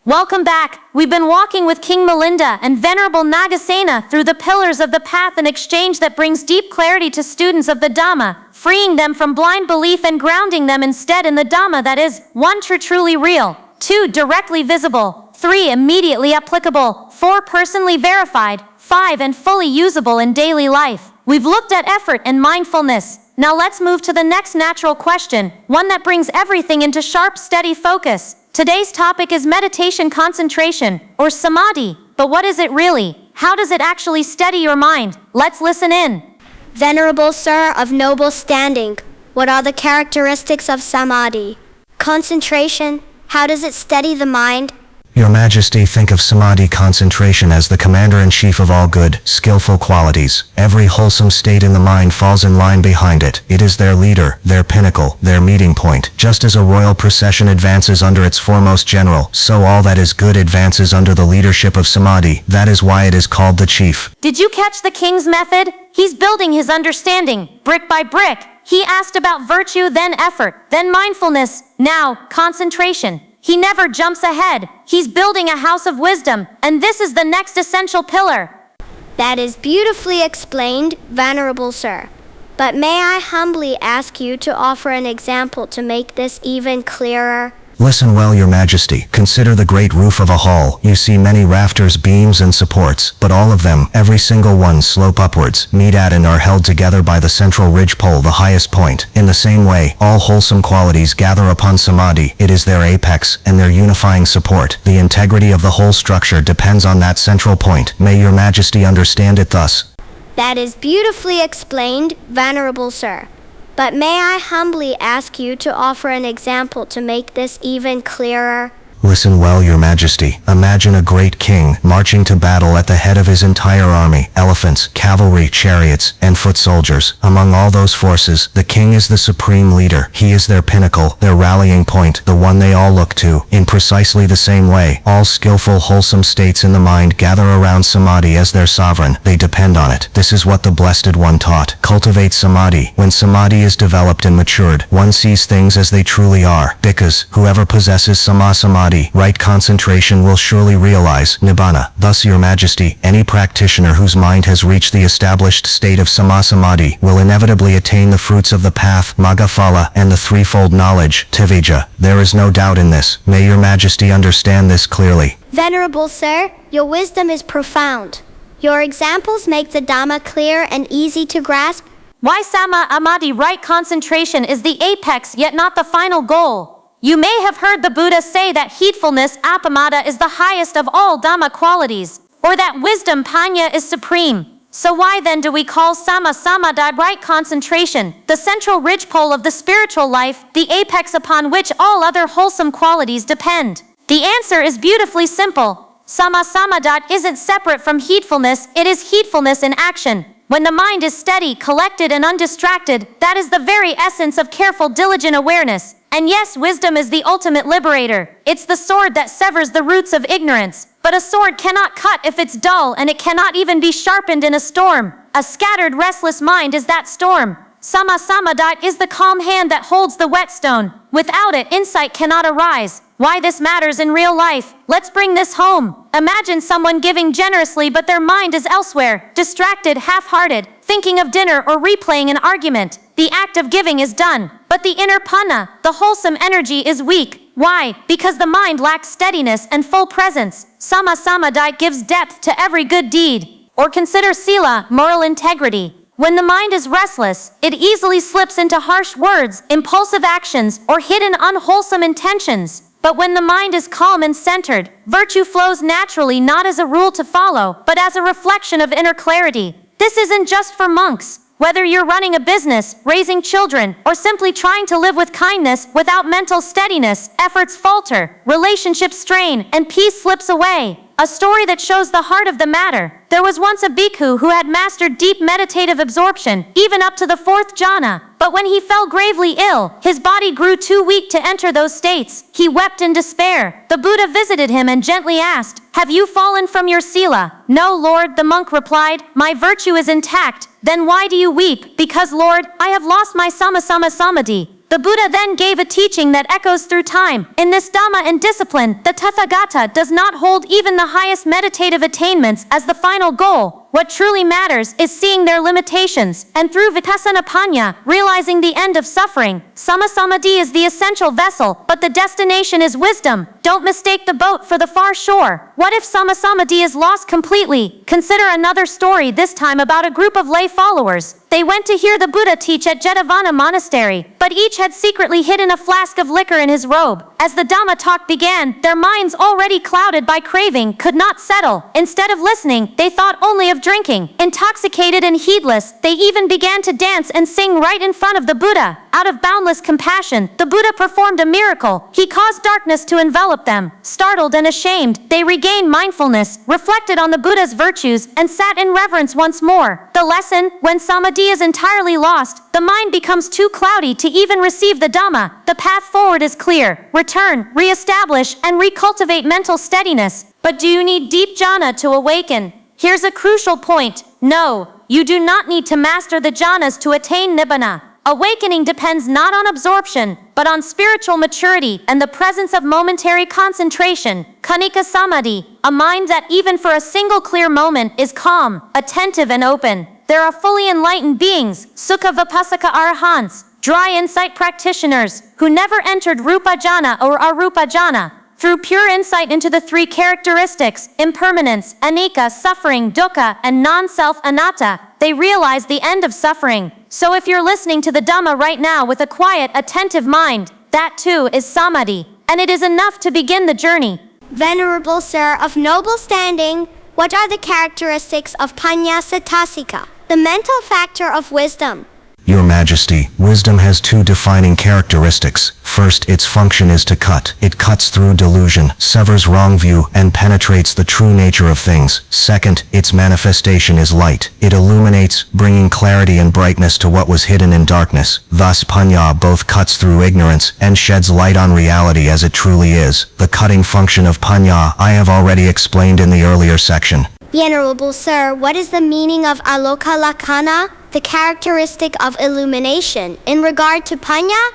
Welcome back. We've been walking with King Milinda and Venerable Nāgasena through the pillars of the path, an exchange that brings deep clarity to students of the Dhamma, freeing them from blind belief and grounding them instead in the Dhamma that is, 1. Truly real, 2. Directly visible, 3. Immediately applicable, 4. Personally verified, 5. And fully usable in daily life. We've looked at effort and mindfulness. Now let's move to the next natural question, one that brings everything into sharp, steady focus. Today's topic is meditation concentration, or Samādhi. But what is it really? How does it actually steady your mind? Let's listen in. Venerable Sir of noble standing, what are the characteristics of Samādhi? Concentration, how does it steady the mind? Your Majesty, think of Samādhi concentration as the commander-in-chief of all good, skillful qualities. Every wholesome state in the mind falls in line behind it. It is their leader, their pinnacle, their meeting point. Just as a royal procession advances under its foremost general, so all that is good advances under the leadership of Samādhi. That is why it is called the chief. Did you catch the king's method? He's building his understanding, brick by brick. He asked about virtue, then effort, then mindfulness, now concentration. He never jumps ahead. He's building a house of wisdom, and this is the next essential pillar. That is beautifully explained, Venerable Sir. But may I humbly ask you to offer an example to make this even clearer? Listen well, Your Majesty. Consider the great roof of a hall. You see many rafters, beams, and supports, but all of them, every single one, slope upwards, meet at and are held together by the central ridge pole, the highest point. In the same way, all wholesome qualities gather upon Samādhi. It is their apex, and their unifying support. The integrity of the whole structure depends on that central point. May Your Majesty understand it thus. That is beautifully explained, Venerable Sir. But may I humbly ask you to offer an example to make this even clearer? Listen well, Your Majesty. Imagine a great king marching to battle at the head of his entire army, elephants, cavalry, chariots, and foot soldiers. Among all those forces, the king is the supreme leader. He is their pinnacle, their rallying point, the one they all look to. In precisely the same way, all skillful, wholesome states in the mind gather around Samādhi as their sovereign. They depend on it. This is what the Blessed One taught. Cultivate Samādhi. When Samādhi is developed and matured, one sees things as they truly are. Because whoever possesses Samādhi, right concentration, will surely realize Nibbana. Thus, Your Majesty, any practitioner whose mind has reached the established state of Samādhi will inevitably attain the fruits of the path, Maggaphala, and the threefold knowledge, Tivija. There is no doubt in this. May Your Majesty understand this clearly. Venerable Sir, your wisdom is profound. Your examples make the Dhamma clear and easy to grasp. Why Samādhi, right concentration, is the apex yet not the final goal. You may have heard the Buddha say that heedfulness, appamada, is the highest of all Dhamma qualities, or that wisdom, Paññā, is supreme. So why then do we call Samādhi, right concentration, the central ridgepole of the spiritual life, the apex upon which all other wholesome qualities depend? The answer is beautifully simple. Samādhi isn't separate from heedfulness, it is heedfulness in action. When the mind is steady, collected, and undistracted, that is the very essence of careful, diligent awareness. And yes, wisdom is the ultimate liberator. It's the sword that severs the roots of ignorance. But a sword cannot cut if it's dull, and it cannot even be sharpened in a storm. A scattered, restless mind is that storm. Samādhi is the calm hand that holds the whetstone. Without it, insight cannot arise. Why this matters in real life? Let's bring this home. Imagine someone giving generously, but their mind is elsewhere, distracted, half-hearted, thinking of dinner or replaying an argument. The act of giving is done, but the inner Paññā, the wholesome energy, is weak. Why? Because the mind lacks steadiness and full presence. Samādhi gives depth to every good deed. Or consider Sila, moral integrity. When the mind is restless, it easily slips into harsh words, impulsive actions, or hidden unwholesome intentions. But when the mind is calm and centered, virtue flows naturally, not as a rule to follow, but as a reflection of inner clarity. This isn't just for monks. Whether you're running a business, raising children, or simply trying to live with kindness, without mental steadiness, efforts falter, relationships strain, and peace slips away. A story that shows the heart of the matter. There was once a bhikkhu who had mastered deep meditative absorption, even up to the 4th jhana. But when he fell gravely ill, his body grew too weak to enter those states. He wept in despair. The Buddha visited him and gently asked, "Have you fallen from your sila?" "No, Lord," the monk replied, "my virtue is intact." "Then why do you weep?" "Because, Lord, I have lost my Samādhi." The The Buddha then gave a teaching that echoes through time. In this Dhamma and discipline, the Tathagata does not hold even the highest meditative attainments as the final goal. What truly matters is seeing their limitations, and through vipassana paññā, realizing the end of suffering. Samādhi is the essential vessel, but the destination is wisdom. Don't mistake the boat for the far shore. What if Samādhi is lost completely? Consider another story, this time about a group of lay followers. They went to hear the Buddha teach at Jetavana Monastery, but each had secretly hidden a flask of liquor in his robe. As the Dhamma talk began, their minds already clouded by craving could not settle. Instead of listening, they thought only of drinking. Intoxicated and heedless, they even began to dance and sing right in front of the Buddha. Out of boundless compassion, the Buddha performed a miracle. He caused darkness to envelop them. Startled and ashamed, they regained mindfulness, reflected on the Buddha's virtues, and sat in reverence once more. The lesson: when Samādhi is entirely lost, the mind becomes too cloudy to even receive the Dhamma. The path forward is clear. Return, re-establish, and recultivate mental steadiness. But do you need deep jhana to awaken? Here's a crucial point. No, you do not need to master the jhanas to attain nibbana. Awakening depends not on absorption, but on spiritual maturity and the presence of momentary concentration. Khanika Samādhi, a mind that even for a single clear moment is calm, attentive and open. There are fully enlightened beings, Sukha Vipassaka Arahants, dry insight practitioners, who never entered Rupa Jhana or Arupa Jhana. Through pure insight into the three characteristics, impermanence, anicca, suffering, dukkha, and non-self, anatta, they realize the end of suffering. So if you're listening to the Dhamma right now with a quiet, attentive mind, that too is Samādhi, and it is enough to begin the journey. Venerable Sir of noble standing, what are the characteristics of Paññā Satasika, the mental factor of wisdom? Your Majesty, wisdom has two defining characteristics. First, its function is to cut. It cuts through delusion, severs wrong view, and penetrates the true nature of things. Second, its manifestation is light. It illuminates, bringing clarity and brightness to what was hidden in darkness. Thus, Paññā both cuts through ignorance and sheds light on reality as it truly is. The cutting function of Paññā I have already explained in the earlier section. Venerable Sir, what is the meaning of aloka lakkhana, the characteristic of illumination, in regard to Paññā?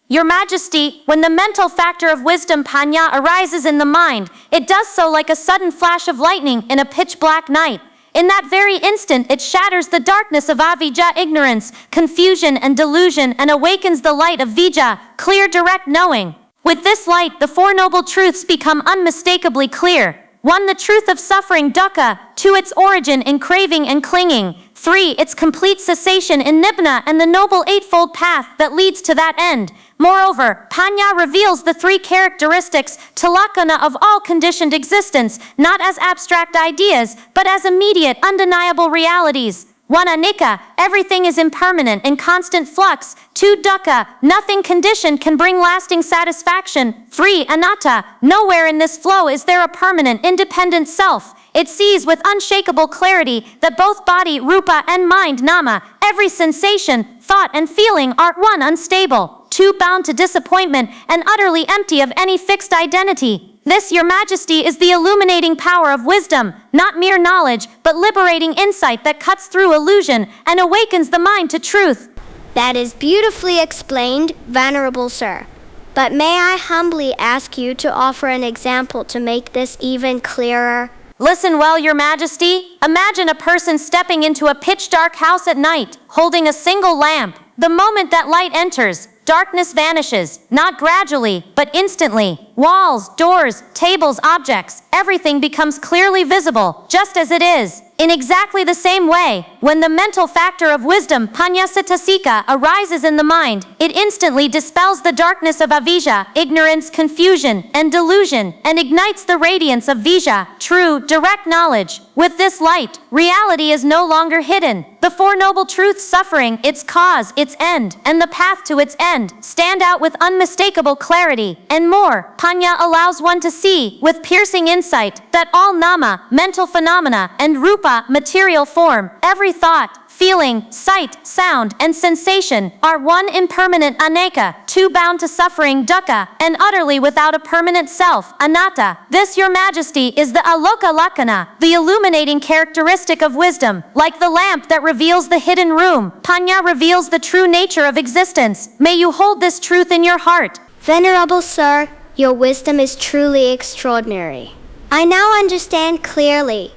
Your Majesty, when the mental factor of wisdom Paññā arises in the mind, it does so like a sudden flash of lightning in a pitch-black night. In that very instant, it shatters the darkness of avijja, ignorance, confusion, and delusion, and awakens the light of vijja, clear, direct knowing. With this light, the Four Noble Truths become unmistakably clear. 1. The truth of suffering, dukkha. 2. Its origin in craving and clinging. 3. Its complete cessation in nibbana and the Noble Eightfold Path that leads to that end. Moreover, Paññā reveals the three characteristics, talakkhana, of all conditioned existence, not as abstract ideas, but as immediate, undeniable realities. 1. Anicca, everything is impermanent and constant flux. 2. Dukkha, nothing conditioned can bring lasting satisfaction. 3. Anatta, nowhere in this flow is there a permanent, independent self. It sees with unshakable clarity that both body, rupa, and mind, nama, every sensation, thought, and feeling are 1. Unstable. 2. Bound to disappointment and utterly empty of any fixed identity. This, Your Majesty, is the illuminating power of wisdom, not mere knowledge, but liberating insight that cuts through illusion and awakens the mind to truth. That is beautifully explained, Venerable Sir. But may I humbly ask you to offer an example to make this even clearer? Listen well, Your Majesty. Imagine a person stepping into a pitch-dark house at night, holding a single lamp. The moment that light enters, darkness vanishes, not gradually, but instantly. Walls, doors, tables, objects, everything becomes clearly visible, just as it is. In exactly the same way, when the mental factor of wisdom, Paññā Satasika, arises in the mind, it instantly dispels the darkness of avijja, ignorance, confusion, and delusion, and ignites the radiance of vijja, true, direct knowledge. With this light, reality is no longer hidden. The Four Noble Truths, suffering, its cause, its end, and the path to its end, stand out with unmistakable clarity. And more, Paññā allows one to see, with piercing insight, that all nama, mental phenomena, and rupa, material form, every thought, feeling, sight, sound, and sensation, are one impermanent aneka, two bound to suffering dukkha, and utterly without a permanent self, anatta. This, your majesty, is the aloka lakkhana, the illuminating characteristic of wisdom. Like the lamp that reveals the hidden room, Paññā reveals the true nature of existence. May you hold this truth in your heart. Venerable Sir, your wisdom is truly extraordinary. I now understand clearly.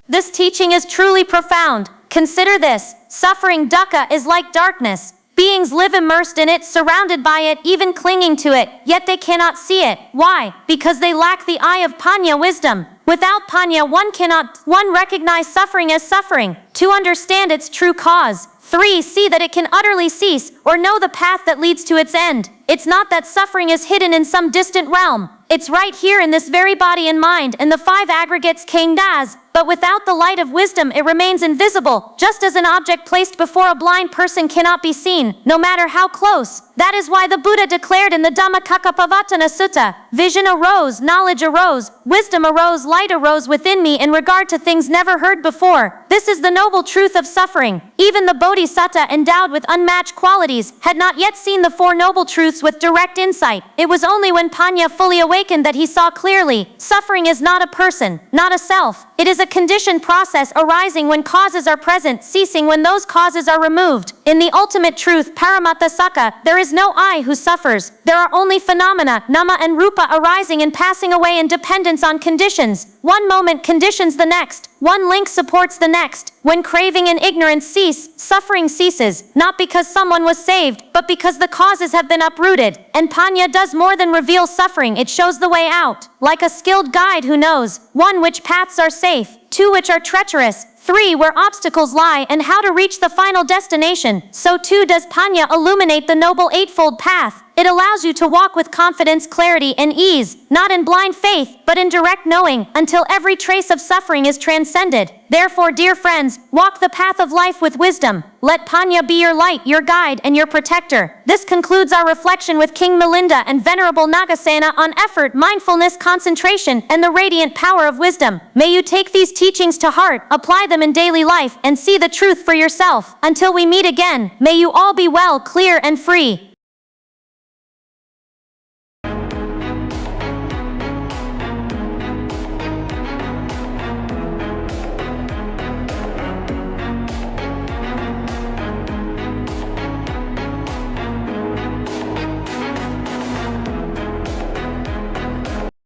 This teaching is truly profound. Consider this. Suffering dukkha is like darkness. Beings live immersed in it, surrounded by it, even clinging to it, yet they cannot see it. Why? Because they lack the eye of Paññā wisdom. Without Paññā, one cannot, 1. Recognize suffering as suffering, 2. Understand its true cause, 3. See that it can utterly cease, or know the path that leads to its end. It's not that suffering is hidden in some distant realm. It's right here in this very body and mind, and the five aggregates King Das. But without the light of wisdom, it remains invisible, just as an object placed before a blind person cannot be seen, no matter how close. That is why the Buddha declared in the Dhammacakkappavattana Sutta, vision arose, knowledge arose, wisdom arose, light arose within me in regard to things never heard before. This is the noble truth of suffering. Even the Bodhisattva, endowed with unmatched qualities, had not yet seen the Four Noble Truths with direct insight. It was only when Paññā fully awakened that he saw clearly, suffering is not a person, not a self. It is a conditioned process arising when causes are present, ceasing when those causes are removed. In the ultimate truth, Paramatta Sakka, there is no I who suffers. There are only phenomena, nama and rupa, arising and passing away in dependence on conditions. One moment conditions the next. One link supports the next. When craving and ignorance cease, suffering ceases, not because someone was saved, but because the causes have been uprooted. And Paññā does more than reveal suffering, it shows the way out. Like a skilled guide who knows, 1. Which paths are safe, 2. Which are treacherous, 3. Where obstacles lie and how to reach the final destination, so too does Paññā illuminate the Noble Eightfold Path. It allows you to walk with confidence, clarity, and ease, not in blind faith, but in direct knowing, until every trace of suffering is transcended. Therefore, dear friends, walk the path of life with wisdom. Let Paññā be your light, your guide, and your protector. This concludes our reflection with King Milinda and Venerable Nāgasena on effort, mindfulness, concentration, and the radiant power of wisdom. May you take these teachings to heart, apply them in daily life, and see the truth for yourself. Until we meet again, may you all be well, clear, and free.